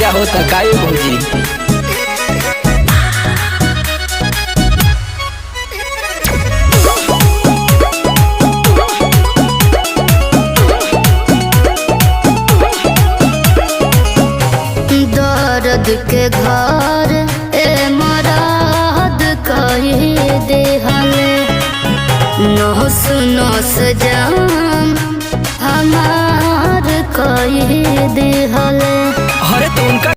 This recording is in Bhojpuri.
का होता काहे भौजी। दर्द के घर ए मराद कही देहले नोस नोस जाम हमार कही देहले। अरे तो उनका